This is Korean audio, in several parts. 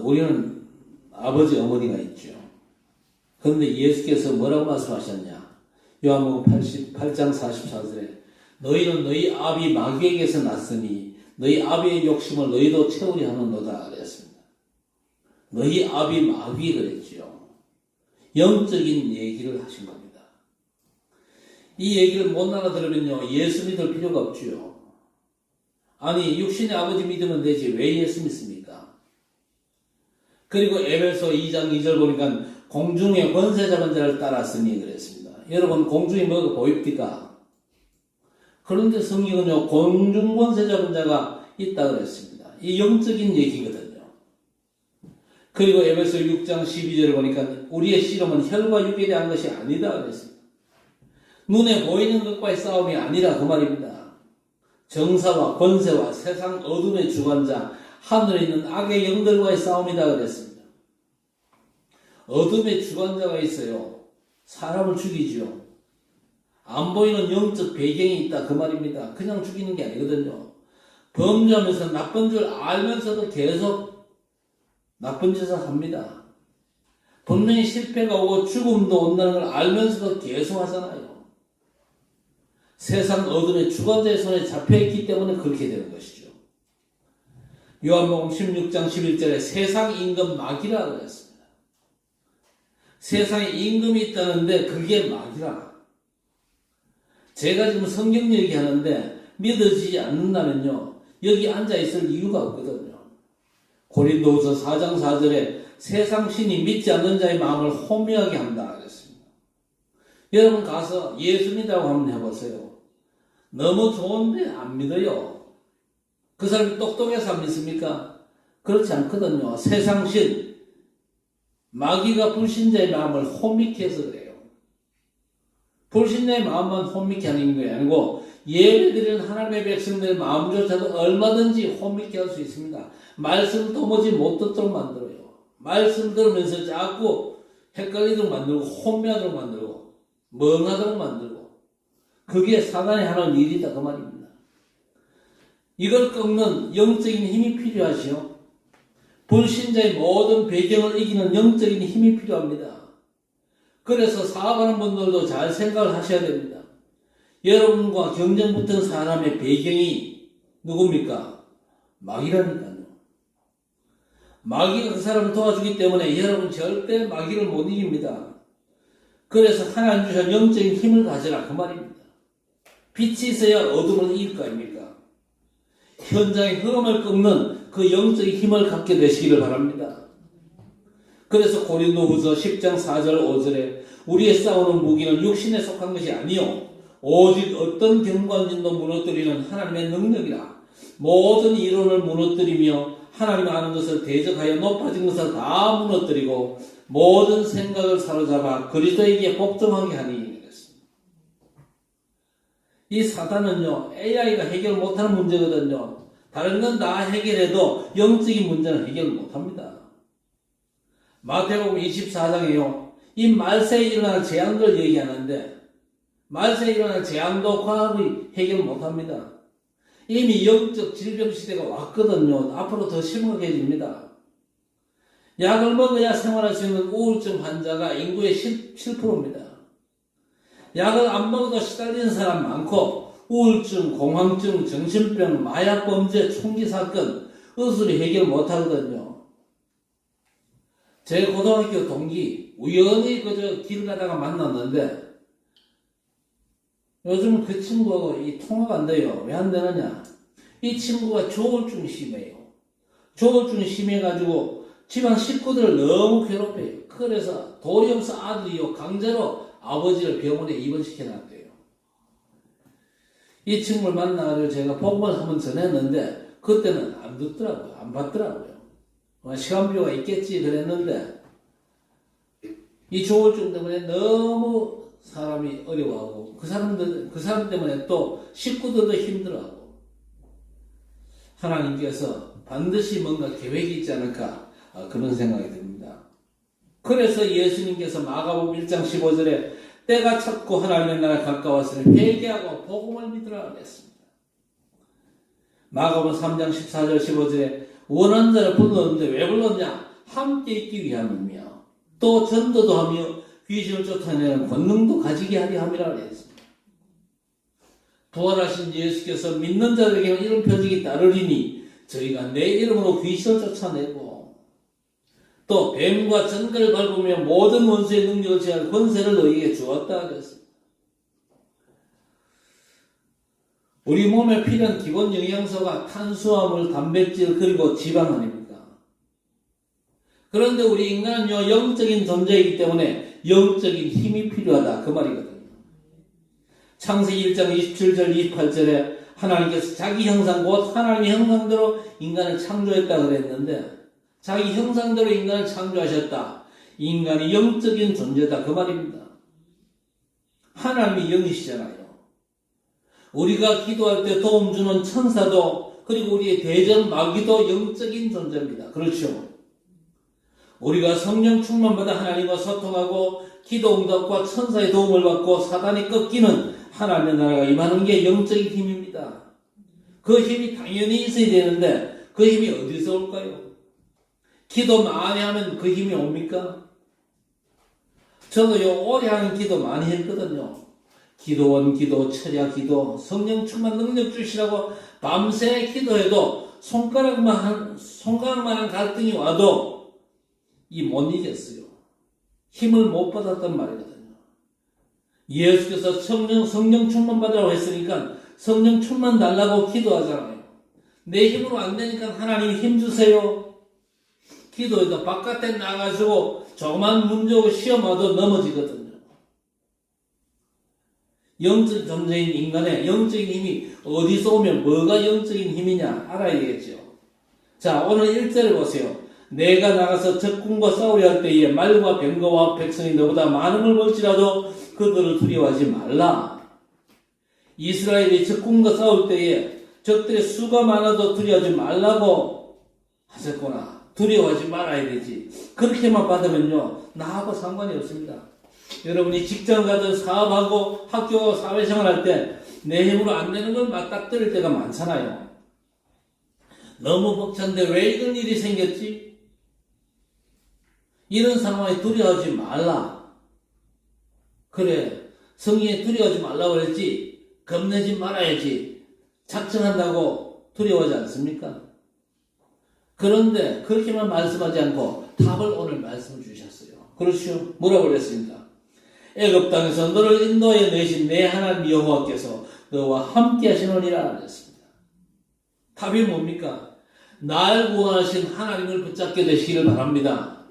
우리는 아버지 어머니가 있죠. 그런데 예수께서 뭐라고 말씀하셨냐? 요한복음 88장 44절에 너희는 너희 아비 마귀에게서 났으니 너희 아비의 욕심을 너희도 채우려 하는도다 그랬습니다. 너희 아비 마귀 그랬지요. 영적인 얘기를 하신 겁니다. 이 얘기를 못 알아들으면요 예수 믿을 필요가 없지요. 아니 육신의 아버지 믿으면 되지 왜 예수 믿습니까? 그리고 에베소 2장 2절 보니까 공중의 권세 잡은 자를 따랐으니 그랬습니다. 여러분 공중에 뭐가 보입니까? 그런데 성경은요 공중 권세 잡은 자가 있다 그랬습니다. 이 영적인 얘기거든요. 그리고 에베소 6장 12절을 보니까 우리의 씨름은 혈과 육에 대한 것이 아니다 그랬습니다. 눈에 보이는 것과의 싸움이 아니라 그 말입니다. 정사와 권세와 세상 어둠의 주관자 하늘에 있는 악의 영들과의 싸움이다 그랬습니다. 어둠의 주관자가 있어요. 사람을 죽이죠. 안 보이는 영적 배경이 있다 그 말입니다. 그냥 죽이는 게 아니거든요. 범죄하면서 나쁜 줄 알면서도 계속 나쁜 짓을 합니다. 분명히 실패가 오고 죽음도 온다는 걸 알면서도 계속 하잖아요. 세상 어둠의 주관자의 손에 잡혀있기 때문에 그렇게 되는 것이죠. 요한복음 16장 11절에 세상 임금 마귀라 그랬습니다. 세상에 임금이 있다는데 그게 마귀라. 제가 지금 성경 얘기하는데 믿어지지 않는다면요 여기 앉아있을 이유가 없거든요. 고린도후서 4장 4절에 세상 신이 믿지 않는 자의 마음을 혼미하게 한다 그랬습니다. 여러분 가서 예수 믿다고 한번 해보세요. 너무 좋은데 안 믿어요. 그 사람이 똑똑해서 안 믿습니까? 그렇지 않거든요. 세상 신 마귀가 불신자의 마음을 혼미케 해서 그래요. 불신자의 마음만 혼미케 하는 게 아니고 예배드리는 하나님의 백성들의 마음조차도 얼마든지 혼미케 할 수 있습니다. 말씀을 도무지 못 듣도록 만들어요. 말씀 들으면서 자꾸 헷갈리도록 만들고 혼미하도록 만들고 멍하도록 만들고 그게 사단이 하는 일이다 그 말입니다. 이걸 꺾는 영적인 힘이 필요하시오. 불신자의 모든 배경을 이기는 영적인 힘이 필요합니다. 그래서 사업하는 분들도 잘 생각을 하셔야 됩니다. 여러분과 경쟁 붙은 사람의 배경이 누굽니까? 마귀라니까요. 마귀가 그 사람을 도와주기 때문에 여러분 절대 마귀를 못 이깁니다. 그래서 하나님 주신 영적인 힘을 가져라 그 말입니다. 빛이 있어야 어둠을 이길 거 아닙니까? 현장의 흐름을 꺾는 그 영적인 힘을 갖게 되시기를 바랍니다. 그래서 고린도후서 10장 4절 5절에 우리의 싸우는 무기는 육신에 속한 것이 아니요 오직 어떤 경관진도 무너뜨리는 하나님의 능력이라. 모든 이론을 무너뜨리며 하나님 아는 것을 대적하여 높아진 것을 다 무너뜨리고 모든 생각을 사로잡아 그리스도에게 복종하게 하니. 이 사단은요 AI가 해결 못하는 문제거든요. 다른 건 다 해결해도 영적인 문제는 해결 못합니다. 마태복음 24장에요 이 말세에 일어날 재앙들 얘기하는데 말세에 일어날 재앙도 과학이 해결 못합니다. 이미 영적 질병 시대가 왔거든요. 앞으로 더 심각해집니다. 약을 먹어야 생활할 수 있는 우울증 환자가 인구의 7%입니다. 약을 안 먹어도 시달리는 사람 많고 우울증, 공황증, 정신병, 마약범죄, 총기사건, 의술이 해결 못하거든요. 제 고등학교 동기 우연히 그저 길 가다가 만났는데 요즘 그 친구하고 이 통화가 안 돼요. 왜 안 되느냐? 이 친구가 조울증이 심해요. 조울증이 심해가지고 집안 식구들을 너무 괴롭혀요. 그래서 돈이 없어 아들이요 강제로 아버지를 병원에 입원시켜놨대요. 이 친구를 만나가지고 제가 복음을 한번 전했는데 그때는 안 듣더라고요. 안 받더라고요. 시간표가 있겠지 그랬는데 이 조울증 때문에 너무 사람이 어려워하고 그 사람 때문에 또 식구들도 힘들어하고 하나님께서 반드시 뭔가 계획이 있지 않을까 그런 생각이 듭니다. 그래서 예수님께서 마가복음 1장 15절에 때가 찼고 하나님의 나라 가까웠으니 회개하고 복음을 믿으라 그랬습니다. 마가복음 3장 14절 15절에 원한 자를 불렀는데 왜 불렀냐? 함께 있기 위함이며 또 전도도 하며 귀신을 쫓아내는 권능도 가지게 하려 함이라 그랬습니다. 부활하신 예수께서 믿는 자들에게는 이런 표적이 따르리니 저희가 내 이름으로 귀신을 쫓아내고 또 뱀과 전갈을 밟으며 모든 원수의 능력을 제할 권세를 너희에게 주었다 그랬습니다. 우리 몸에 필요한 기본 영양소가 탄수화물, 단백질 그리고 지방 아닙니까? 그런데 우리 인간은요 영적인 존재이기 때문에 영적인 힘이 필요하다 그 말이거든요. 창세기 1장 27절 28절에 하나님께서 자기 형상 곧 하나님의 형상대로 인간을 창조했다 그랬는데 자기 형상대로 인간을 창조하셨다. 인간이 영적인 존재다 그 말입니다. 하나님이 영이시잖아요. 우리가 기도할 때 도움 주는 천사도 그리고 우리의 대전 마귀도 영적인 존재입니다. 그렇죠? 우리가 성령 충만받아 하나님과 소통하고 기도 응답과 천사의 도움을 받고 사단이 꺾이는 하나님의 나라가 임하는 게 영적인 힘입니다. 그 힘이 당연히 있어야 되는데 그 힘이 어디서 올까요? 기도 많이 하면 그 힘이 옵니까? 저도요 오래 하는 기도 많이 했거든요. 기도원 기도, 철야 기도, 성령 충만 능력 주시라고 밤새 기도해도 손가락만 한 갈등이 와도 못 이겼어요. 힘을 못 받았단 말이거든요. 예수께서 성령 충만 받으라고 했으니까 성령 충만 달라고 기도하잖아요. 내 힘으로 안 되니까 하나님 힘 주세요. 기도해도 바깥에 나가지고 조그만 문제 오고 시험 와도 넘어지거든요. 영적 존재인 인간의 영적인 힘이 어디서 오면 뭐가 영적인 힘이냐 알아야겠죠. 자, 오늘 1절을 보세요. 내가 나가서 적군과 싸우려 할 때에 말과 병거와 백성이 너보다 많음을 볼지라도 그들을 두려워하지 말라. 이스라엘이 적군과 싸울 때에 적들의 수가 많아도 두려워하지 말라고 하셨구나. 두려워하지 말아야 되지. 그렇게만 받으면요 나하고 상관이 없습니다. 여러분이 직장 가든 사업하고 학교 사회생활 할 때 내 힘으로 안 되는 걸 맞닥뜨릴 때가 많잖아요. 너무 벅찬데 왜 이런 일이 생겼지? 이런 상황에 두려워하지 말라. 그래, 성경에 두려워하지 말라고 그랬지. 겁내지 말아야지. 작정한다고 두려워하지 않습니까? 그런데 그렇게만 말씀하지 않고 답을 오늘 말씀을 주셨어요. 그렇죠? 뭐라고 그랬습니까? 애굽 땅에서 너를 인도해 내신 내 하나님 여호와께서 너와 함께 하시느니라 그랬습니다. 답이 뭡니까? 날 구원하신 하나님을 붙잡게 되시기를 바랍니다.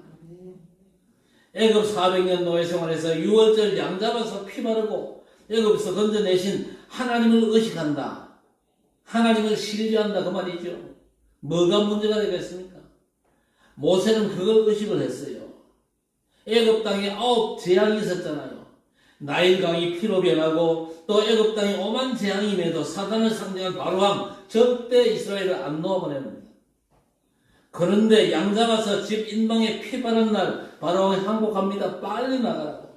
애굽 400년 노예 생활에서 6월절 양 잡아서 피 바르고 애굽에서 건져내신 하나님을 의식한다. 하나님을 신뢰한다 그 말이죠. 뭐가 문제가 되겠습니까? 모세는 그걸 의식을 했어요. 애굽 땅에 9 재앙이 있었잖아요. 나일강이 피로 변하고 또 애굽 땅에 오만 재앙이 임해도 사단을 상징한 바로왕 절대 이스라엘을 안 놓아보냅니다. 그런데 양 잡아서 집 인방에 피 바른 날 바로왕이 항복합니다. 빨리 나가라고.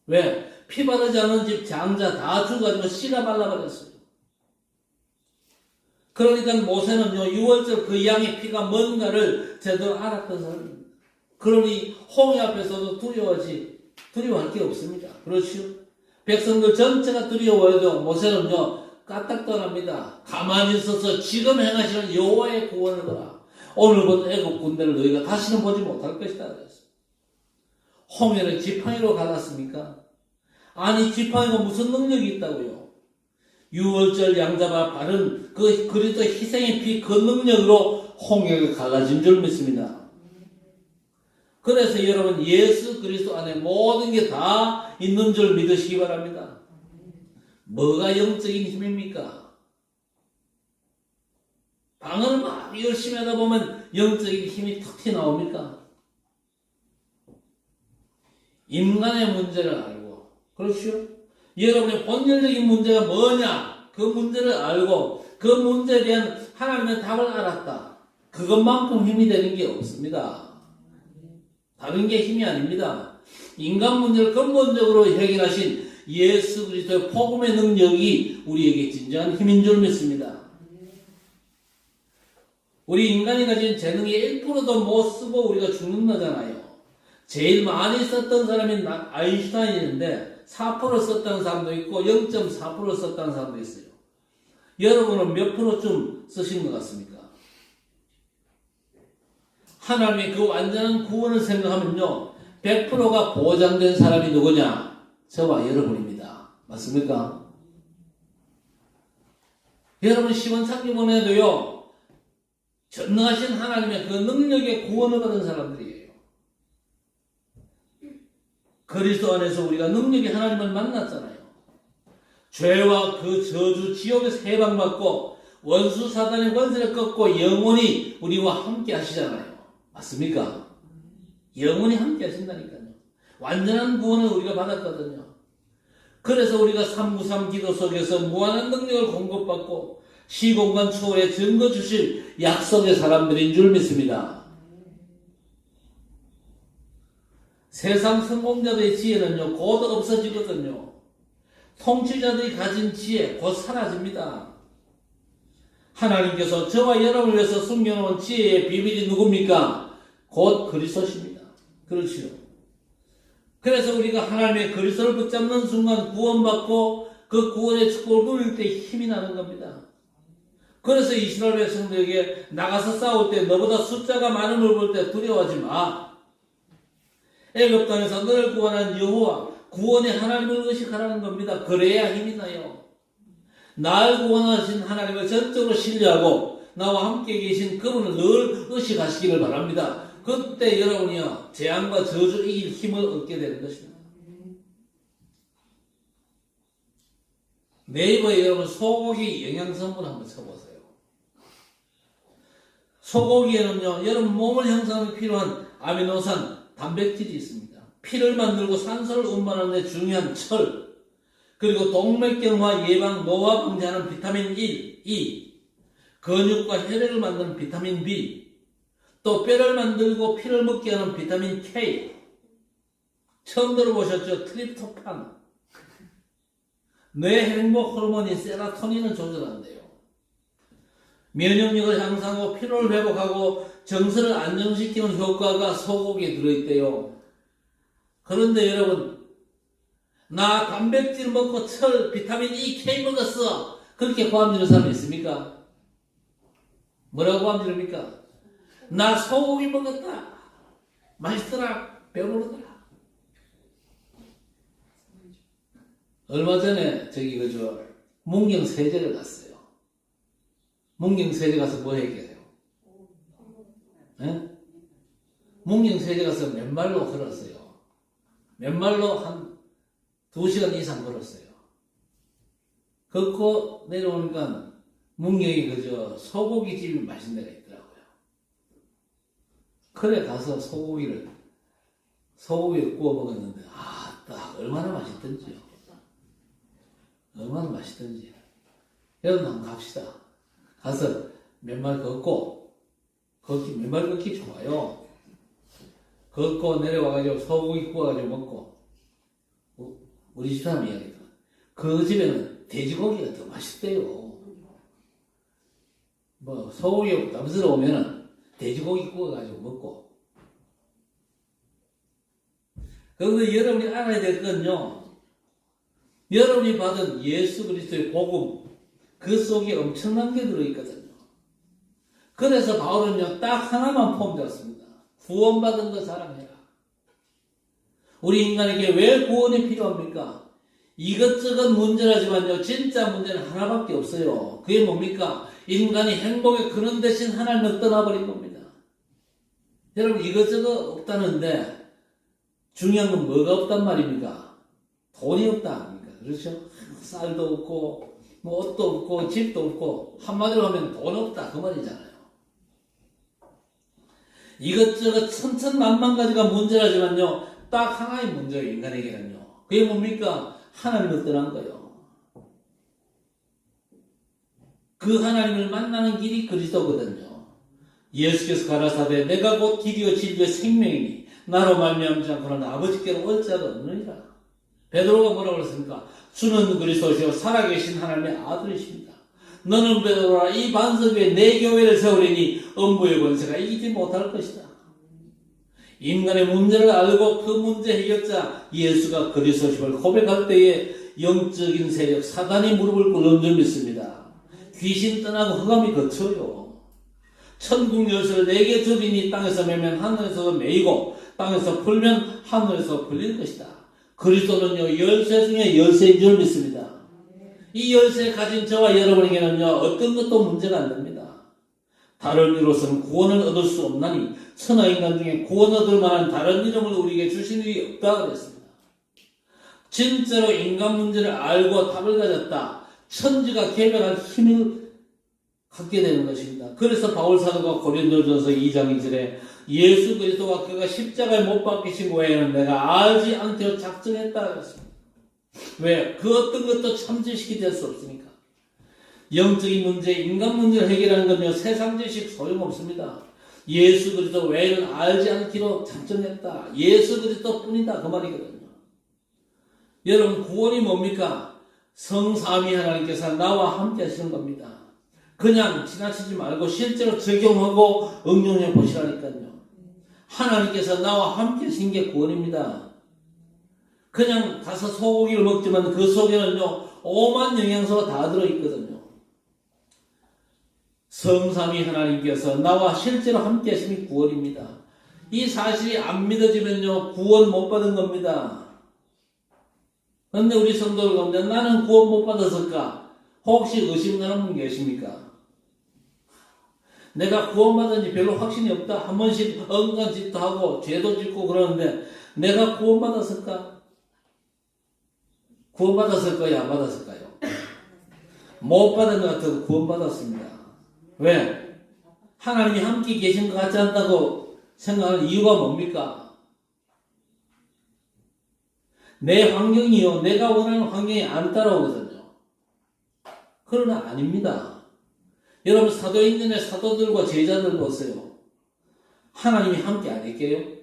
왜? 피 바르지 않은 집 장자 다 죽어가지고 씨가 발라버렸어요. 그러니까 모세는요 6월절 그 양의 피가 뭔가를 제대로 알았던 사람입니다. 그러니 홍해 앞에서도 두려워할 게 없습니다. 그렇죠? 백성들 전체가 두려워해도 모세는요 까딱도 안 합니다. 가만히 있어서 지금 행하시는 여호와의 구원을 보라. 오늘부터 애굽 군대를 너희가 다시는 보지 못할 것이다 그랬어요. 홍해를 지팡이로 갈랐습니까? 아니 지팡이가 무슨 능력이 있다고요? 6월절 양잡아 바른 그 그리스도 희생의 피 그 능력으로 홍해가 갈라진 줄 믿습니다. 그래서 여러분 예수 그리스도 안에 모든 게 다 있는 줄 믿으시기 바랍니다. 뭐가 영적인 힘입니까? 방언을 막 열심히 하다 보면 영적인 힘이 턱 튀어나옵니까? 인간의 문제를 알고 그렇죠? 여러분의 본질적인 문제가 뭐냐? 그 문제를 알고 그 문제에 대한 하나님의 답을 알았다. 그것만큼 힘이 되는 게 없습니다. 다른 게 힘이 아닙니다. 인간 문제를 근본적으로 해결하신 예수 그리스도의 복음의 능력이 우리에게 진정한 힘인 줄 믿습니다. 우리 인간이 가진 재능의 1%도 못 쓰고 우리가 죽는 거잖아요. 제일 많이 썼던 사람이 아인슈타인인데 4% 썼다는 사람도 있고 0.4% 썼다는 사람도 있어요. 여러분은 몇 프로쯤 쓰신 것 같습니까? 하나님의 그 완전한 구원을 생각하면요, 100%가 보장된 사람이 누구냐? 저와 여러분입니다. 맞습니까? 여러분 시원찮게 보내도요, 전능하신 하나님의 그 능력의 구원을 받은 사람들이에요. 그리스도 안에서 우리가 능력의 하나님을 만났잖아요. 죄와 그 저주 지옥에서 해방받고 원수 사단의 권세를 꺾고 영원히 우리와 함께 하시잖아요. 맞습니까? 영원히 함께 하신다니까요. 완전한 구원을 우리가 받았거든요. 그래서 우리가 393 기도 속에서 무한한 능력을 공급받고 시공간 초월에 증거 주실 약속의 사람들인 줄 믿습니다. 세상 성공자들의 지혜는요, 곧 없어지거든요. 통치자들이 가진 지혜 곧 사라집니다. 하나님께서 저와 여러분을 위해서 숨겨놓은 지혜의 비밀이 누굽니까? 곧 그리스도십니다. 그렇지요. 그래서 우리가 하나님의 그리스도를 붙잡는 순간 구원받고 그 구원의 축복을 누릴 때 힘이 나는 겁니다. 그래서 이스라엘 백성들에게 나가서 싸울 때 너보다 숫자가 많은 걸 볼 때 두려워하지 마. 애굽 땅에서 너를 구원한 여호와 구원의 하나님을 의식하라는 겁니다. 그래야 힘이 나요. 날 구원하신 하나님을 전적으로 신뢰하고 나와 함께 계신 그분을 늘 의식하시기를 바랍니다. 그때 여러분이요, 재앙과 저주를 이길 힘을 얻게 되는 것입니다. 네이버에 여러분 소고기 영양성분 한번 쳐보세요. 소고기에는요, 여러분 몸을 형성하기 필요한 아미노산, 단백질이 있습니다. 피를 만들고 산소를 운반하는 데 중요한 철, 그리고 동맥경화 예방, 노화 방지하는 비타민 1, 2, 근육과 혈액을 만드는 비타민 B, 또 뼈를 만들고 피를 먹게 하는 비타민 K. 처음 들어보셨죠? 트립토판. 뇌 행복 호르몬인 세라토닌을 조절한대요. 면역력을 향상하고 피로를 회복하고 정서를 안정시키는 효과가 소고기에 들어있대요. 그런데 여러분, 나 단백질 먹고 철, 비타민 E, K 먹었어. 그렇게 고함지는 사람 있습니까? 뭐라고 고함지릅니까? 나 소고기 먹었다. 맛있더라. 배부르더라. 얼마 전에 문경세제를 갔어요. 문경세제 가서 뭐 했게요? 네? 문경세제 가서 맨발로 걸었어요. 맨발로 한 2시간 이상 걸었어요. 걷고 내려오니까 문경에 소고기집이 맛있는 데가 있더라고요. 그래 가서 소고기를 구워 먹었는데, 딱 얼마나 맛있던지요. 얼마나 맛있던지. 여러분 한번 갑시다. 가서 맨발 걷고, 맨발 걷기 좋아요. 걷고 내려와가지고 소고기 구워가지고 먹고, 우리 집사람 이야기도, 그 집에는 돼지고기가 더 맛있대요. 소고기 부담스러우면은 돼지고기 구워가지고 먹고. 그런데 여러분이 알아야 될 건요, 여러분이 받은 예수 그리스도의 복음, 그 속에 엄청난 게 들어있거든요. 그래서 바울은요, 딱 하나만 포함되었습니다. 구원받은 거 사랑해라. 우리 인간에게 왜 구원이 필요합니까? 이것저것 문제라지만요, 진짜 문제는 하나밖에 없어요. 그게 뭡니까? 인간이 행복의 근원 대신 하나님을 떠나버린 겁니다. 여러분, 이것저것 없다는데 중요한 건 뭐가 없단 말입니까? 돈이 없다 아닙니까? 그렇죠? 쌀도 없고 옷도 없고 집도 없고, 한마디로 하면 돈 없다 그 말이잖아요. 이것저것 천천만만 가지가 문제라지만요, 딱 하나의 문제예요. 인간에게는요. 그게 뭡니까? 하나님을 떠난 거예요. 그 하나님을 만나는 길이 그리스도거든요. 예수께서 가라사대 내가 곧 길이요 진리요 생명이니 나로 말미암지 않고는 아버지께로 올 자가 없느니라. 베드로가 뭐라고 그랬습니까? 주는 그리스도시요 살아계신 하나님의 아들이십니다. 너는 베드로라 이 반석 위에 내 교회를 세우리니 음부의 권세가 이기지 못할 것이다. 인간의 문제를 알고 그 문제 해결자 예수가 그리스도심을 고백할 때에 영적인 세력 사단이 무릎을 꿇는 줄 믿습니다. 귀신 떠나고 흑암이 거쳐요. 천국 열쇠를 내게 주리니 땅에서 매면 하늘에서 매이고 땅에서 풀면 하늘에서 풀릴 것이다. 그리스도는요 열쇠 중에 열쇠인 줄 믿습니다. 이 열쇠 가진 저와 여러분에게는요 어떤 것도 문제가 안 됩니다. 다른 이로서는 구원을 얻을 수 없나니 천하인간 중에 구원 얻을 만한 다른 이름을 우리에게 주신 일이 없다 그랬습니다. 진짜로 인간 문제를 알고 답을 가졌다. 천지가 개별할 힘을 갖게 되는 것입니다. 그래서 바울 사도가 고린도전서 2장 2절에 예수 그리스도가 그가 십자가에 못 박히신 외에는 내가 알지 않도록 작정했다 그랬습니다. 왜? 그 어떤 것도 참지식이 될 수 없으니까. 영적인 문제, 인간 문제를 해결하는 건요 세상 지식 소용없습니다. 예수 그리스도 외에는 알지 않기로 작정했다. 예수 그리스도 뿐이다 그 말이거든요. 여러분 구원이 뭡니까? 성삼위 하나님께서 나와 함께 하시는 겁니다. 그냥 지나치지 말고 실제로 적용하고 응용해 보시라니까요. 하나님께서 나와 함께 하신 게 구원입니다. 그냥 가서 소고기를 먹지만 그 속에는요 오만 영양소가 다 들어있거든요. 성삼위 하나님께서 나와 실제로 함께 하심이 구원입니다. 이 사실이 안 믿어지면요 구원 못 받은 겁니다. 그런데 우리 성도들 가운데 나는 구원 못 받았을까? 혹시 의심하는 분 계십니까? 내가 구원받은 지 별로 확신이 없다. 한 번씩 억울한 짓도 하고 죄도 짓고 그러는데 내가 구원받았을까? 구원받았을까요? 안 받았을까요? 못 받은 것 같아도 구원받았습니다. 왜? 하나님이 함께 계신 것 같지 않다고 생각하는 이유가 뭡니까? 내 환경이요. 내가 원하는 환경이 안 따라오거든요. 그러나 아닙니다. 여러분 사도행전의 사도들과 제자들 보세요. 하나님이 함께 안 했게요?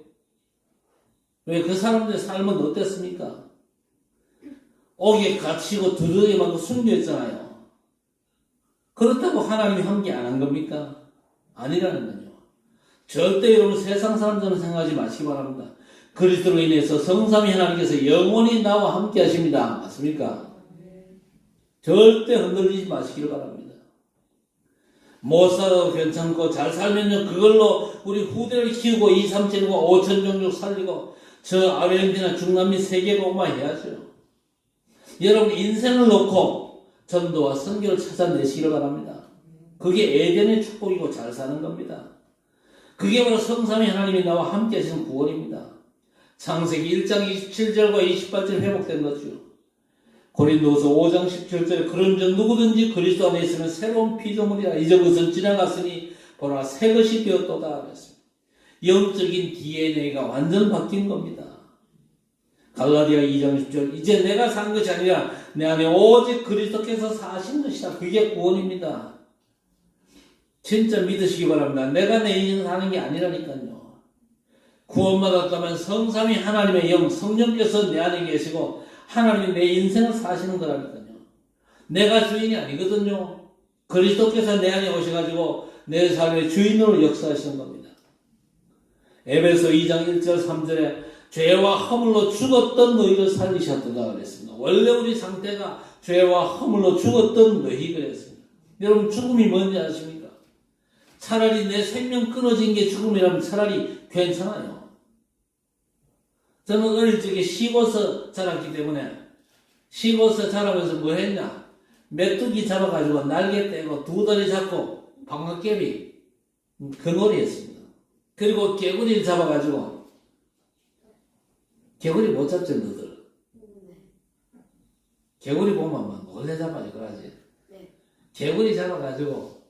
왜 그 사람들의 삶은 어땠습니까? 옥에 갇히고 두드러기 맞고 숨겨있잖아요. 그렇다고 하나님이 함께 안 한 겁니까? 아니라는 거죠. 절대 여러분 세상 사람들은 생각하지 마시기 바랍니다. 그리스도로 인해서 성삼위 하나님께서 영원히 나와 함께 하십니다. 맞습니까? 절대 흔들리지 마시기를 바랍니다. 못 살아도 괜찮고 잘 살면요 그걸로 우리 후대를 키우고 2, 3천과 5천 종족 살리고 저 아르헨티나 중남미 세계복음화 해야죠. 여러분 인생을 놓고 전도와 선교를 찾아내시기를 바랍니다. 그게 에덴의 축복이고 잘 사는 겁니다. 그게 바로 성삼위 하나님이 나와 함께 하시는 구원입니다. 창세기 1장 27절과 28절 회복된 거죠. 고린도후서 5장 17절에 그런즉 누구든지 그리스도 안에 있으면 새로운 피조물이라 이전 것은 지나갔으니 보라 새 것이 되었도다 그랬습니다. 영적인 DNA가 완전 바뀐 겁니다. 갈라디아 2장 10절 이제 내가 산 것이 아니라 내 안에 오직 그리스도께서 사신 것이다. 그게 구원입니다. 진짜 믿으시기 바랍니다. 내가 내 인생 사는 게 아니라니까요. 구원받았다면 성삼위 하나님의 영 성령께서 내 안에 계시고 하나님이 내 인생을 사시는 거라니까요. 내가 주인이 아니거든요. 그리스도께서 내 안에 오셔가지고 내 삶의 주인으로 역사하시는 겁니다. 에베소 2장 1절 3절에 죄와 허물로 죽었던 너희를 살리셨다 그랬습니다. 원래 우리 상태가 죄와 허물로 죽었던 너희 그랬습니다. 여러분 죽음이 뭔지 아십니까? 차라리 내 생명 끊어진 게 죽음이라면 차라리 괜찮아요. 저는 어릴 적에 시골서 자랐기 때문에 시골서 자라면서 뭐 했냐? 메뚜기 잡아가지고 날개 떼고 두 다리 잡고 방앗개비 그 놀이 했습니다. 그리고 개구리를 잡아가지고 개구리 못 잡죠 너들. 개구리 보면 막 몰래 잡아요 그러지. 개구리 잡아가지고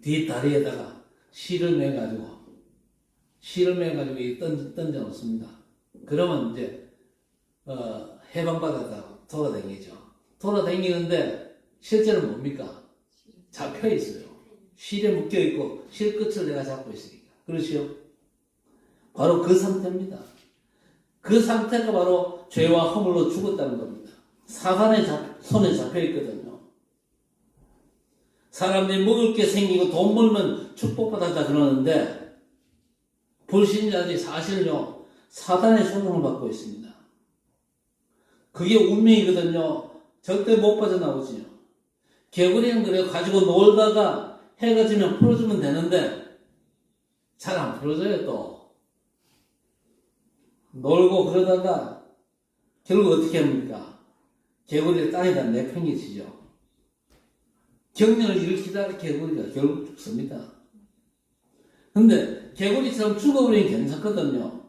뒷다리에다가 실을 매가지고 던져 놓습니다. 그러면 이제 해방받았다가 돌아다니죠. 돌아다니는데 실제는 뭡니까? 잡혀 있어요. 실에 묶여 있고 실 끝을 내가 잡고 있으니까. 그렇죠? 바로 그 상태입니다. 그 상태가 바로 죄와 허물로 죽었다는 겁니다. 사단의 손에 잡혀 있거든요. 사람들이 먹을 게 생기고 돈 벌면 축복받았다 그러는데 불신자들이 사실은요 사단의 조종을 받고 있습니다. 그게 운명이거든요. 절대 못 빠져나오지요. 개구리는 그래요. 가지고 놀다가 해가 지면 풀어주면 되는데 잘 안 풀어져요. 또 놀고 그러다가 결국 어떻게 합니까? 개구리를 땅에다 내팽개치죠. 경련을 일으키다가 개구리가 결국 죽습니다. 근데 개구리처럼 죽어버리면 괜찮거든요.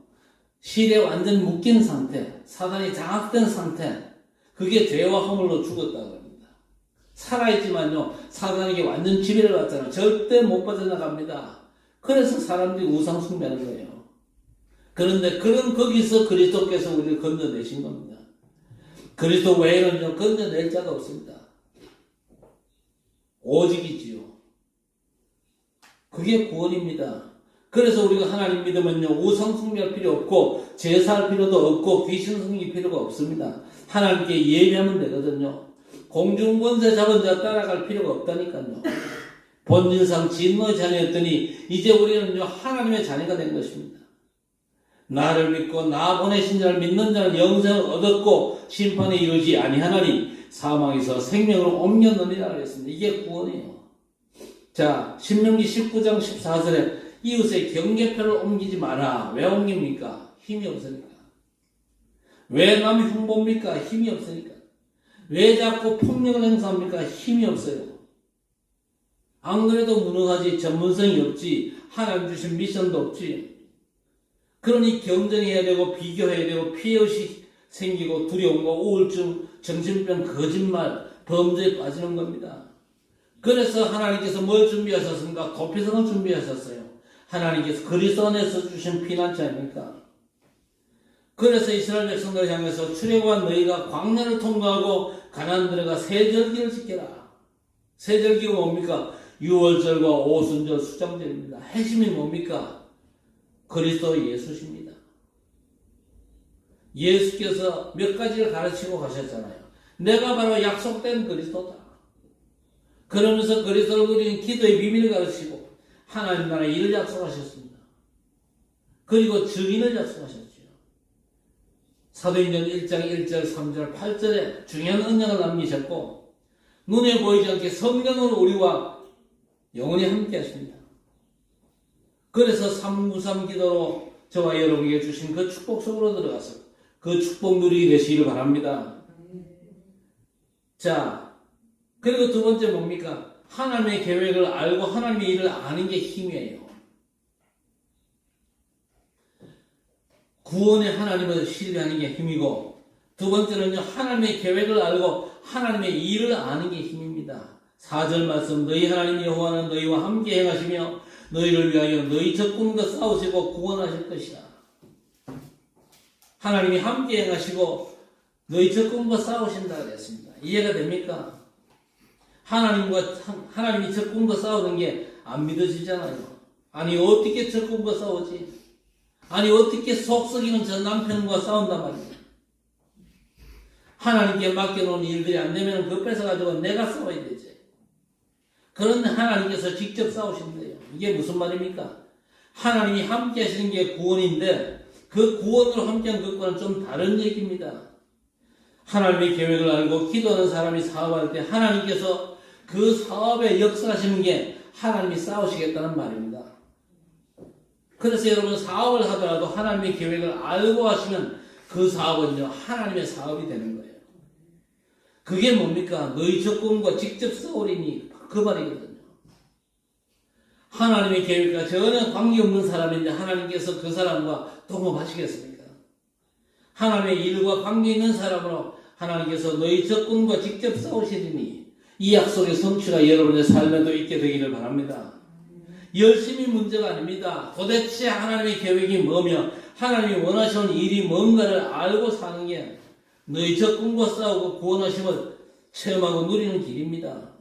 실에 완전 묶인 상태, 사단이 장악된 상태, 그게 죄와 허물로 죽었다고 합니다. 살아있지만요, 사단에게 완전 지배를 받잖아요. 절대 못 빠져나갑니다. 그래서 사람들이 우상 숭배하는 거예요. 그런데 거기서 그리스도께서 우리를 건져내신 겁니다. 그리스도 외에는요, 건져낼 자가 없습니다. 오직이지요. 그게 구원입니다. 그래서 우리가 하나님 믿으면요, 우상 숭배할 필요 없고, 제사할 필요도 없고, 귀신 섬길 필요가 없습니다. 하나님께 예배하면 되거든요. 공중권세 잡은 자 따라갈 필요가 없다니까요. 본질상 진노의 자녀였더니, 이제 우리는요, 하나님의 자녀가 된 것입니다. 나를 믿고, 나 보내신 자를 믿는 자는 영생을 얻었고, 심판에 이르지 아니하나니, 사망에서 생명으로 옮겼느니라 그랬습니다. 이게 구원이에요. 자, 신명기 19장 14절에 이웃의 경계표를 옮기지 마라. 왜 옮깁니까? 힘이 없으니까. 왜 남이 흉봅니까? 힘이 없으니까. 왜 자꾸 폭력을 행사합니까? 힘이 없어요. 안 그래도 무능하지, 전문성이 없지, 하나님 주신 미션도 없지. 그러니 경쟁해야 되고, 비교해야 되고, 피해의식 생기고, 두려움과 우울증, 정신병, 거짓말, 범죄에 빠지는 겁니다. 그래서 하나님께서 뭘 준비하셨습니까? 도피성을 준비하셨어요. 하나님께서 그리스도 안에서 주신 피난처 아닙니까? 그래서 이스라엘 백성들을 향해서 출애굽한 너희가 광야를 통과하고 가나안 들어가 세절기를 지켜라. 세절기가 뭡니까? 유월절과 오순절, 수장절입니다. 핵심이 뭡니까? 그리스도 예수십니다. 예수께서 몇 가지를 가르치고 가셨잖아요. 내가 바로 약속된 그리스도다. 그러면서 그리스도를 그리는 기도의 비밀을 가르치고 하나님 나라의 일을 약속하셨습니다. 그리고 증인을 약속하셨죠. 사도행전 1장 1절, 3절, 8절에 중요한 언약을 남기셨고 눈에 보이지 않게 성령으로 우리와 영원히 함께 하십니다. 그래서 393 기도로 저와 여러분에게 주신 그 축복 속으로 들어가서 그 축복 누리게 되시기를 바랍니다. 자, 그리고 두 번째 뭡니까? 하나님의 계획을 알고 하나님의 일을 아는 게 힘이에요. 구원의 하나님을 신뢰하는 게 힘이고, 두 번째는요, 하나님의 계획을 알고 하나님의 일을 아는 게 힘입니다. 4절 말씀, 너희 하나님 여호와는 너희와 함께 행하시며 너희를 위하여 너희 적군과 싸우시고 구원하실 것이다. 하나님이 함께 행하시고 너희 적군과 싸우신다 그랬습니다. 이해가 됩니까? 하나님이 적군과 싸우는 게 안 믿어지잖아요. 아니 어떻게 적군과 싸우지? 아니 어떻게 속 썩이는 저 남편과 싸운단 말이에요. 하나님께 맡겨놓은 일들이 안 되면 그거 뺏어가지고 내가 싸워야 되지. 그런데 하나님께서 직접 싸우신대요. 이게 무슨 말입니까? 하나님이 함께 하시는 게 구원인데 그 구원으로 함께한 것과는 좀 다른 얘기입니다. 하나님의 계획을 알고 기도하는 사람이 사업할 때 하나님께서 그 사업에 역사하시는 게 하나님이 싸우시겠다는 말입니다. 그래서 여러분 사업을 하더라도 하나님의 계획을 알고 하시면 그 사업은요 하나님의 사업이 되는 거예요. 그게 뭡니까? 너희 적군과 직접 싸우리니 그 말이거든요. 하나님의 계획과 전혀 관계없는 사람인데 하나님께서 그 사람과 동업하시겠습니까? 하나님의 일과 관계있는 사람으로 하나님께서 너희 적군과 직접 싸우시리니 이 약속의 성취가 여러분의 삶에도 있게 되기를 바랍니다. 열심히 문제가 아닙니다. 도대체 하나님의 계획이 뭐며 하나님이 원하시는 일이 뭔가를 알고 사는 게 너희 적군과 싸우고 구원하심을 체험하고 누리는 길입니다.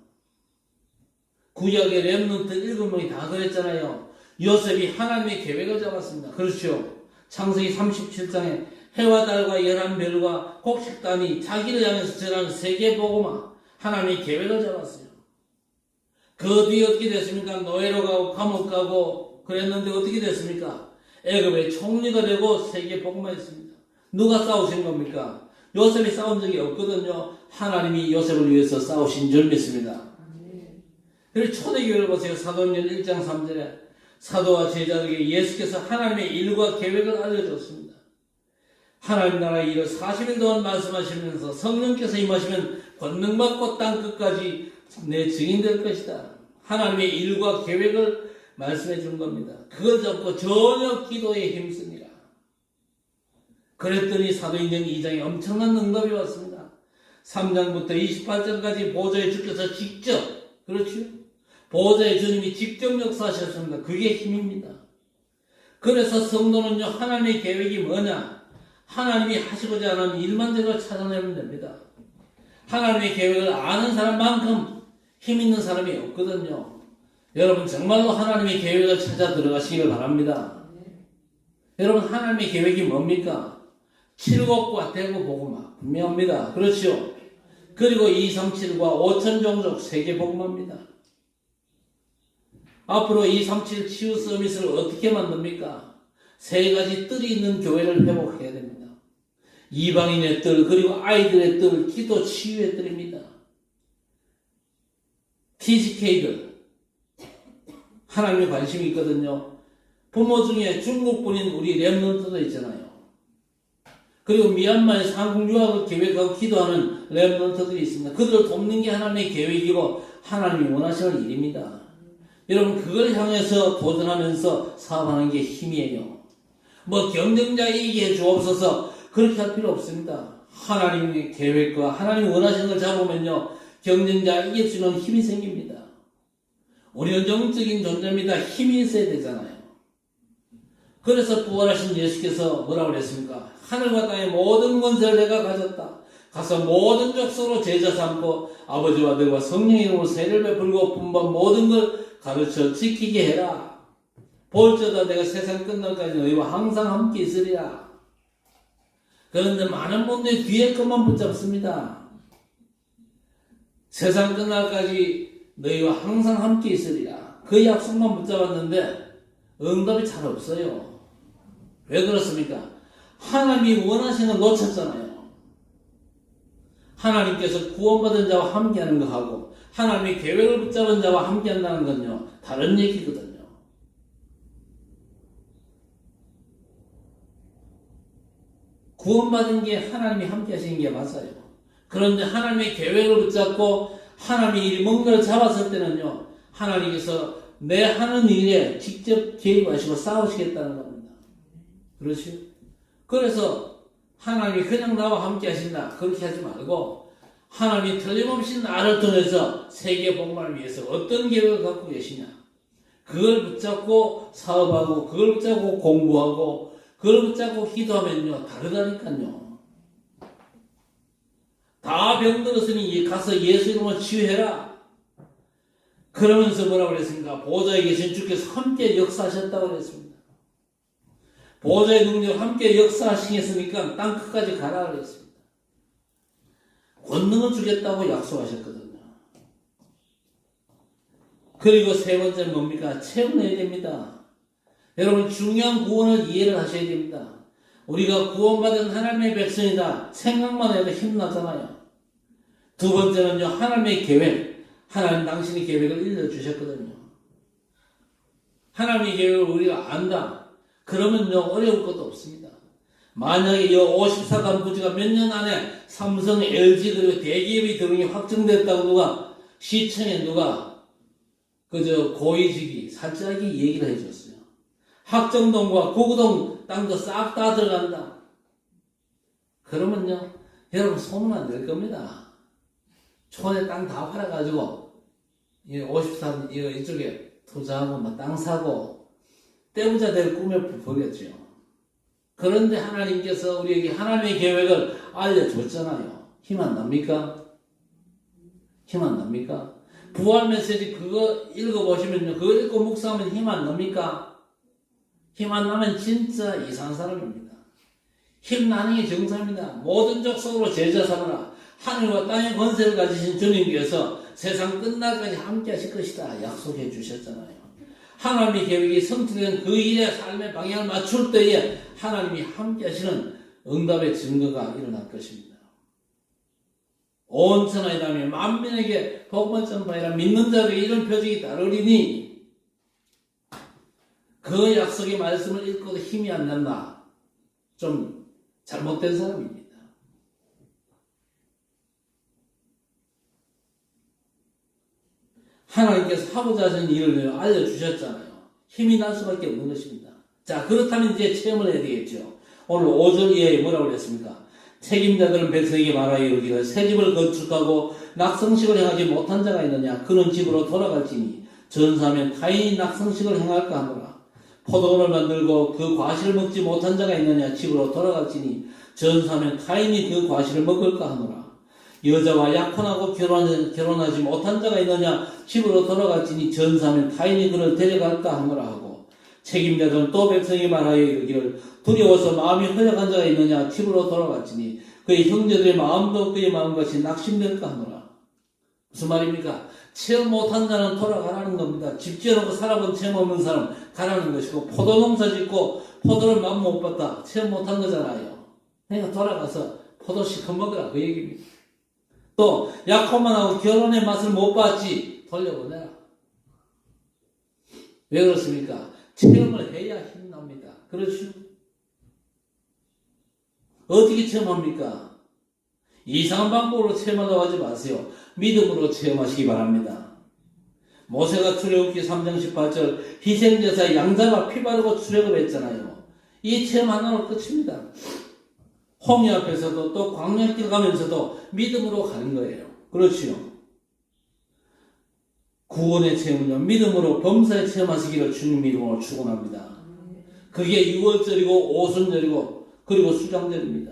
구약의 렘넌트 7명이 다 그랬잖아요. 요셉이 하나님의 계획을 잡았습니다. 그렇죠. 창세기 37장에 해와 달과 11별과 곡식단이 자기를 향해서 전하는 세계복음화 하나님의 계획을 잡았어요. 그 뒤에 어떻게 됐습니까? 노예로 가고 감옥 가고 그랬는데 어떻게 됐습니까? 애굽의 총리가 되고 세계 복음화했습니다. 누가 싸우신 겁니까? 요셉이 싸운 적이 없거든요. 하나님이 요셉을 위해서 싸우신 줄 믿습니다. 그리고 초대교회를 보세요. 사도행전 1장 3절에 사도와 제자들에게 예수께서 하나님의 일과 계획을 알려줬습니다. 하나님 나라의 일을 40일 동안 말씀하시면서 성령께서 임하시면 권능받고 땅 끝까지 내 증인 될 것이다. 하나님의 일과 계획을 말씀해 준 겁니다. 그걸 잡고 전혀 기도에 힘쓰니라. 그랬더니 사도행전 2장에 엄청난 응답이 왔습니다. 3장부터 28장까지 보좌의 주께서 직접, 그렇죠? 보좌의 주님이 직접 역사하셨습니다. 그게 힘입니다. 그래서 성도는요, 하나님의 계획이 뭐냐? 하나님이 하시고자 하는 일만 제대로 찾아내면 됩니다. 하나님의 계획을 아는 사람만큼 힘 있는 사람이 없거든요. 여러분 정말로 하나님의 계획을 찾아 들어가시기를 바랍니다. 여러분 하나님의 계획이 뭡니까? 칠곡과 대구 복음화 분명합니다. 그렇죠? 그리고 237과 5천 종족 세계 복음화입니다. 앞으로 237 치유 서비스를 어떻게 만듭니까? 세 가지 뜰이 있는 교회를 회복해야 됩니다. 이방인의 뜰, 그리고 아이들의 뜰, 기도 치유의 뜰입니다. TGK들 하나님의 관심이 있거든요. 부모 중에 중국분인 우리 랩런트도 있잖아요. 그리고 미얀마에서 한국 유학을 계획하고 기도하는 랩런트들이 있습니다. 그들을 돕는 게 하나님의 계획이고 하나님이 원하시는 일입니다. 여러분 그걸 향해서 도전하면서 사업하는 게 힘이에요. 뭐 경쟁자 이기해 주옵소서 그렇게 할 필요 없습니다. 하나님의 계획과 하나님이 원하시는 걸 잡으면요 경쟁자 이길 수 있는 힘이 생깁니다. 우리는 영적인 존재입니다. 힘이 있어야 되잖아요. 그래서 부활하신 예수께서 뭐라고 그랬습니까? 하늘과 땅의 모든 권세를 내가 가졌다. 가서 모든 족속으로 제자 삼고 아버지와 아들과 성령의 이름으로 세례를 베풀고 분반 모든 걸 가르쳐 지키게 해라. 볼지어다 내가 세상 끝날까지 너희와 항상 함께 있으리라. 그런데 많은 분들이 뒤에 것만 붙잡습니다. 세상 끝날까지 너희와 항상 함께 있으리라. 그 약속만 붙잡았는데 응답이 잘 없어요. 왜 그렇습니까? 하나님이 원하시는 거 놓쳤잖아요. 하나님께서 구원받은 자와 함께하는 거하고 하나님의 계획을 붙잡은 자와 함께한다는 건요 다른 얘기거든요. 구원받은 게 하나님이 함께하시는 게 맞아요. 그런데 하나님의 계획을 붙잡고 하나님이 뭔가를 잡았을 때는요 하나님께서 내 하는 일에 직접 개입하시고 싸우시겠다는 겁니다. 그렇죠? 그래서 하나님이 그냥 나와 함께 하신다 그렇게 하지 말고 하나님이 틀림없이 나를 통해서 세계 복음을 위해서 어떤 계획을 갖고 계시냐 그걸 붙잡고 사업하고 그걸 붙잡고 공부하고 그걸 붙잡고 기도하면요 다르다니까요. 다 병들었으니 가서 예수 이름으로 치유해라. 그러면서 뭐라고 그랬습니까? 보좌에 계신 주께서 함께 역사하셨다고 그랬습니다. 보좌의 능력 함께 역사하시겠으니까 땅 끝까지 가라 그랬습니다. 권능을 주겠다고 약속하셨거든요. 그리고 세 번째는 뭡니까? 체험해야 됩니다. 여러분 중요한 구원을 이해를 하셔야 됩니다. 우리가 구원받은 하나님의 백성이다 생각만 해도 힘나잖아요. 두 번째는요 하나님의 계획, 하나님 당신의 계획을 일러주셨거든요. 하나님의 계획을 우리가 안다 그러면요 어려울 것도 없습니다. 만약에 이 54간 부지가 몇 년 안에 삼성, LG 그리고 대기업이 들어오는 게 확정됐다고 누가 시청에 누가 그저 고위직이 살짝이 얘기를 해줬어요. 학정동과 구구동 땅도 싹 다 들어간다. 그러면요 여러분 소문 안 낼 겁니다. 촌에 땅 다 팔아가지고 54 이쪽에 투자하고 막 땅 사고 떼부자 될 꿈을 보겠죠. 그런데 하나님께서 우리에게 하나님의 계획을 알려줬잖아요. 힘 안 납니까? 힘 안 납니까? 부활 메시지 그거 읽어보시면요. 그거 읽고 묵상하면 힘 안 납니까? 힘 안 나면 진짜 이상한 사람입니다. 힘 나는 게 정상입니다. 모든 족속으로 제자 삼으라. 하늘과 땅의 권세를 가지신 주님께서 세상 끝날까지 함께 하실 것이다 약속해 주셨잖아요. 하나님의 계획이 성취된 그 일의 삶의 방향을 맞출 때에 하나님이 함께 하시는 응답의 증거가 일어날 것입니다. 온 천하의 남이 만민에게 복음을 전파하라 믿는 자들에게 이런 표적이 따르리니 그 약속의 말씀을 읽고도 힘이 안 난다. 좀 잘못된 사람입니다. 하나님께서 하고자 하시는 일을 알려주셨잖아요. 힘이 날 수밖에 없는 것입니다. 자, 그렇다면 이제 체험을 해야 되겠죠. 오늘 5절 이하에 뭐라고 그랬습니까? 책임자들은 백성에게 말하여 이르기를 새 집을 건축하고 낙성식을 행하지 못한 자가 있느냐? 그는 집으로 돌아갈지니 전사하면 타인이 낙성식을 행할까 하노라. 포도원을 만들고 그 과실을 먹지 못한 자가 있느냐? 집으로 돌아갈지니 전사하면 타인이 그 과실을 먹을까 하노라. 여자와 약혼하고 결혼하지 못한 자가 있느냐? 집으로 돌아갈지니 전사하면 타인이 그를 데려갈까 하노라 하고 책임자들은 또 백성이 말하여 이르기를 두려워서 마음이 허약한 자가 있느냐? 집으로 돌아갈지니 그의 형제들의 마음도 그의 마음같이 낙심될까 하노라. 무슨 말입니까? 체험 못한 자는 돌아가라는 겁니다. 집 지어놓고 살아본 체험 없는 사람 가라는 것이고 포도농사 짓고 포도를 맛 못 봤다. 체험 못한 거잖아요. 그러니까 돌아가서 포도 시커 먹으라 그 얘기입니다. 또 약혼만 하고 결혼의 맛을 못 봤지 돌려보내라. 왜 그렇습니까? 체험을 해야 힘납니다. 그렇죠? 어떻게 체험합니까? 이상한 방법으로 체험하려고 하지 마세요. 믿음으로 체험하시기 바랍니다. 모세가 출애굽기 3장 18절 희생제사에 양잡아 피 바르고 출애굽했잖아요. 이 체험 하나로 끝입니다. 홍해 앞에서도 또 광야길 가면서도 믿음으로 가는 거예요. 그렇지요. 구원의 체험은요, 믿음으로 범사에 체험하시기를 주님 이름으로 축원합니다. 그게 6월절이고 오순절이고 그리고 수장절입니다.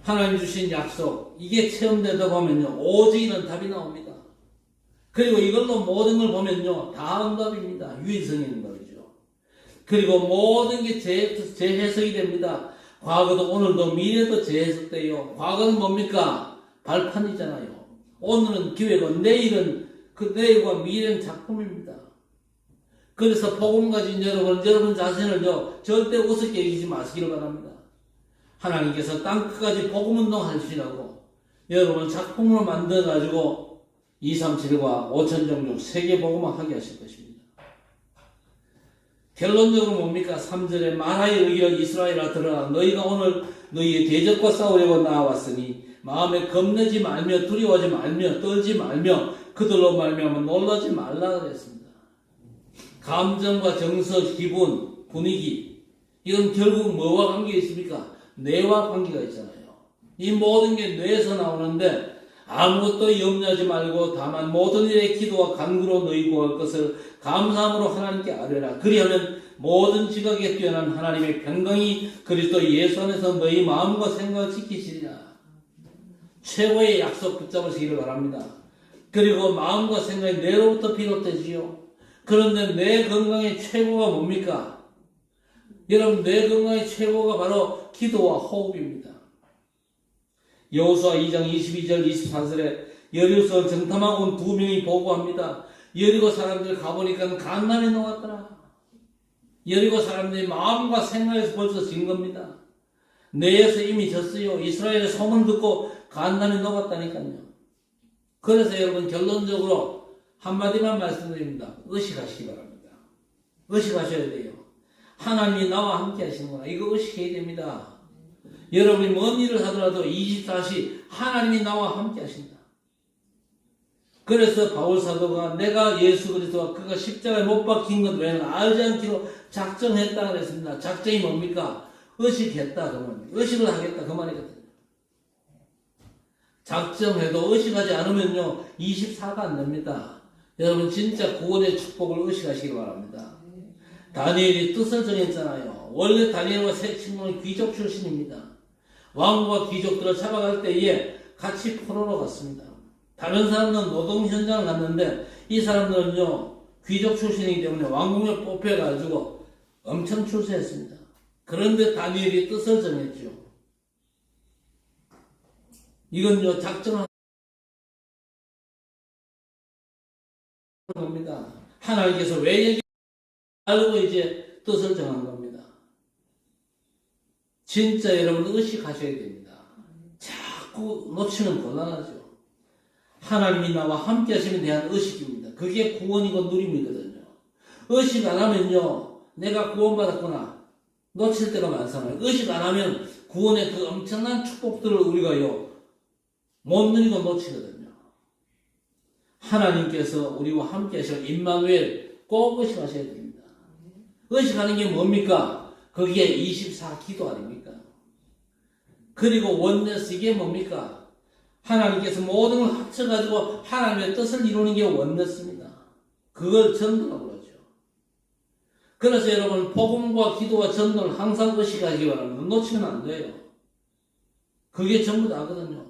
하나님 주신 약속, 이게 체험되다 보면요, 오직이는 답이 나옵니다. 그리고 이걸로 모든 걸 보면요, 다 응답입니다. 유일성의 응답이죠. 그리고 모든 게 재해석이 됩니다. 과거도 오늘도 미래도 재해석돼요. 과거는 뭡니까? 발판이잖아요. 오늘은 기회고 내일은 그 내일과 미래는 작품입니다. 그래서 복음 가진 여러분 자신을요 절대 우습게 여기지 마시기를 바랍니다. 하나님께서 땅끝까지 복음 운동 하시라고 여러분 작품으로 만들어가지고 237과 5천종족 세계 복음을 하게 하실 것입니다. 결론적으로 뭡니까? 3절에 말하여 이르기를 이스라엘아 들으라. 너희가 오늘 너희의 대적과 싸우려고 나와왔으니 마음에 겁내지 말며 두려워하지 말며 떨지 말며 그들로 말미암아 놀라지 말라 그랬습니다. 감정과 정서, 기분, 분위기 이건 결국 뭐와 관계가 있습니까? 뇌와 관계가 있잖아요. 이 모든 게 뇌에서 나오는데 아무것도 염려하지 말고 다만 모든 일에 기도와 간구로 너희 구할 것을 감사함으로 하나님께 아뢰라. 그리하면 모든 지각에 뛰어난 하나님의 평강이 그리스도 예수 안에서 너희 마음과 생각을 지키시리라. 최고의 약속 붙잡으시기를 바랍니다. 그리고 마음과 생각이 뇌로부터 비롯되지요. 그런데 뇌 건강의 최고가 뭡니까? 여러분, 뇌 건강의 최고가 바로 기도와 호흡입니다. 여호수아 2장 22절 24절에 여리고성을 정탐하고 온 2명이 보고합니다. 여리고 사람들 가보니까 간난이 녹았더라. 여리고 사람들이 마음과 생각에서 벌써 진 겁니다. 뇌에서 이미 졌어요. 이스라엘의 소문 듣고 간난이 녹았다니까요. 그래서 여러분 결론적으로 한마디만 말씀드립니다. 의식하시기 바랍니다. 의식하셔야 돼요. 하나님이 나와 함께 하시는구나. 이거 의식해야 됩니다. 여러분이 뭔 일을 하더라도 24시 하나님이 나와 함께 하신다. 그래서 바울 사도가 내가 예수 그리스도와 그가 십자가에 못 박힌 것 외에는 알지 않기로 작정했다 그랬습니다. 작정이 뭡니까? 의식했다 그 말입니다. 의식을 하겠다 그 말이거든요. 작정해도 의식하지 않으면요 24가 안 됩니다. 여러분 진짜 구원의 축복을 의식하시기 바랍니다. 다니엘이 뜻을 정했잖아요. 원래 다니엘과 세 친구는 귀족 출신입니다. 왕과 귀족들을 잡아갈 때에 같이 포로로 갔습니다. 다른 사람들은 노동 현장을 갔는데 이 사람들은요 귀족 출신이기 때문에 왕궁에 뽑혀가지고 엄청 출세했습니다. 그런데 다니엘이 뜻을 정했죠. 이건요, 작정한 겁니다. 하나님께서 왜 얘기 알고 이제 뜻을 정한 겁니다. 진짜 여러분 의식하셔야 됩니다. 자꾸 놓치면 곤란하죠. 하나님이 나와 함께 하심에 대한 의식입니다. 그게 구원이고 누림이거든요. 의식 안 하면요, 내가 구원받았구나 놓칠 때가 많잖아요. 의식 안 하면 구원의 그 엄청난 축복들을 우리가요 못 누리고 놓치거든요. 하나님께서 우리와 함께 하실 임마누엘 꼭 의식하셔야 됩니다. 의식하는 게 뭡니까? 그게 24 기도 아닙니까? 그리고 원네스, 이게 뭡니까? 하나님께서 모든 걸 합쳐가지고 하나님의 뜻을 이루는 게 원네스입니다. 그걸 전도라고 그러죠. 그래서 여러분, 복음과 기도와 전도를 항상 의식하시기 바랍니다. 놓치면 안 돼요. 그게 전부 다거든요.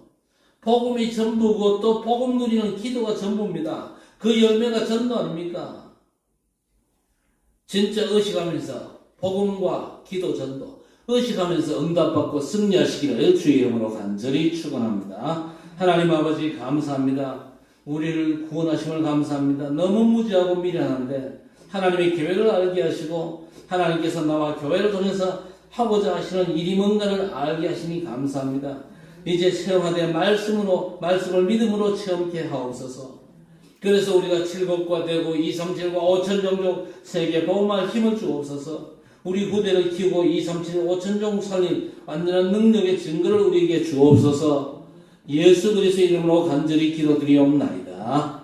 복음이 전부고 또 복음 누리는 기도가 전부입니다. 그 열매가 전도 아닙니까? 진짜 의식하면서 복음과 기도 전도 의식하면서 응답받고 승리하시기를 주의 이름으로 간절히 축원합니다. 하나님 아버지 감사합니다. 우리를 구원하심을 감사합니다. 너무 무지하고 미련한데 하나님의 계획을 알게 하시고 하나님께서 나와 교회를 통해서 하고자 하시는 일이 뭔가를 알게 하시니 감사합니다. 이제 체험하되 말씀을 믿음으로 체험케 하옵소서. 그래서 우리가 7국과 대구 237과 5천 종족 세계 복음할 힘을 주옵소서. 우리 후대를 키우고 237, 5천 종족 살릴 완전한 능력의 증거를 우리에게 주옵소서. 예수 그리스도의 이름으로 간절히 기도드리옵나이다.